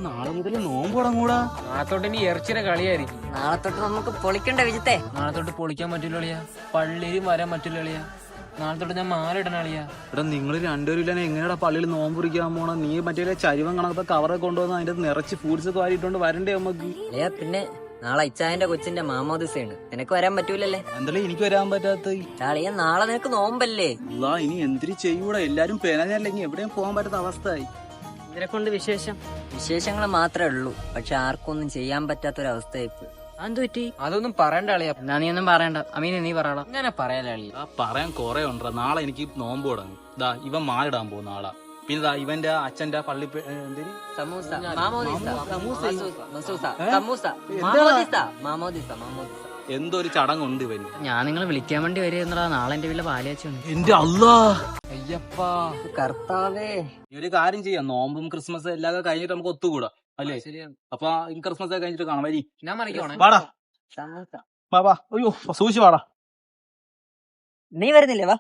നാളെ മുതൽ നോമ്പ് തുടങ്ങൂടാ. നാളെ തൊട്ട് ഇനി ഇറച്ചിയുടെ കളിയായിരിക്കും. നാളെ തൊട്ട് നമുക്ക് പൊളിക്കണ്ട വിജിത്തെ. നാളെ തൊട്ട് പൊളിക്കാൻ പറ്റില്ല അളിയാ, പള്ളിയിലും വരാൻ പറ്റില്ല അളിയാ. നാളെ തൊട്ട് ഞാൻ മാല ഇടണ അളിയാ. ഇവിടെ നിങ്ങൾ രണ്ടുപേരും ഇല്ലാതെ എങ്ങനെയാ പള്ളിയിൽ നോമ്പ് കുറിക്കാൻ പോണ? നീ മറ്റേ ചരിവം കണക്കത്തെ കവറൊക്കെ കൊണ്ടുവന്ന് അതിന്റെ നിറച്ച് ഫ്രൂട്ട്സ് ഒക്കെ വാരിയിട്ടുണ്ട് വരണ്ടേ നമുക്ക്? പിന്നെ നാളെ ഇച്ചായന്റെ കൊച്ചിന്റെ മാമോദിസയാണ്, നിനക്ക് വരാൻ പറ്റൂലല്ലേ? എന്തായാലും എനിക്ക് വരാൻ പറ്റാത്ത ചാളിയ നാളെ നിനക്ക് നോമ്പല്ലേ? ഇനി എന്തിരി ചെയ്യൂടാ? എല്ലാരും പേനല്ലെങ്കിൽ എവിടെയും പോകാൻ പറ്റാത്ത അവസ്ഥയായി. ഇതിനെ കൊണ്ട് വിശേഷങ്ങൾ മാത്രമേ ഉള്ളൂ, പക്ഷെ ആർക്കും ഒന്നും ചെയ്യാൻ പറ്റാത്തൊരവസ്ഥയായിപ്പോ. എന്ത് പറ്റി? അതൊന്നും പറയണ്ട അളിയാ. എന്നാ നീ ഒന്നും പറയണ്ട, അമീനെ നീ പറയടാ. അങ്ങനെ പറയാലേ അളിയാ. പറയാൻ കൊറേ ഉണ്ടാ. നാളെ എനിക്ക് നോമ്പ് തുടങ്ങും. ഇവൻ മാലിടാൻ പോകും നാളെ. പിന്നെ ഇവന്റെ അച്ഛന്റെ പള്ളി സമൂസ മാമോദിസ എന്തോ ഒരു ചടങ്ങുണ്ട് ഇവന്. ഞാൻ നിങ്ങളെ വിളിക്കാൻ വേണ്ടി വരിക. നാളെ എന്റെ വീട്ടിലെ പാലിയാച്ചുണ്ട്. എന്റെ അല്ലാ അയ്യപ്പാ കർത്താവേ. ഈ ഒരു കാര്യം ചെയ്യാം, നോമ്പും ക്രിസ്മസ് എല്ലാം കഴിഞ്ഞിട്ട് നമുക്ക് ഒത്തുകൂടാ അല്ലേ? ശരിയാണ്. അപ്പൊ ക്രിസ്മസ് ഒക്കെ കഴിഞ്ഞിട്ട് കാണാം. വരി ഞാൻ മറിക്കണേ. വാടാ സമൂസ വാ. അയ്യോ സൂക്ഷിച്ച് വാടാ. നീ വരുന്നില്ലേ? വാ.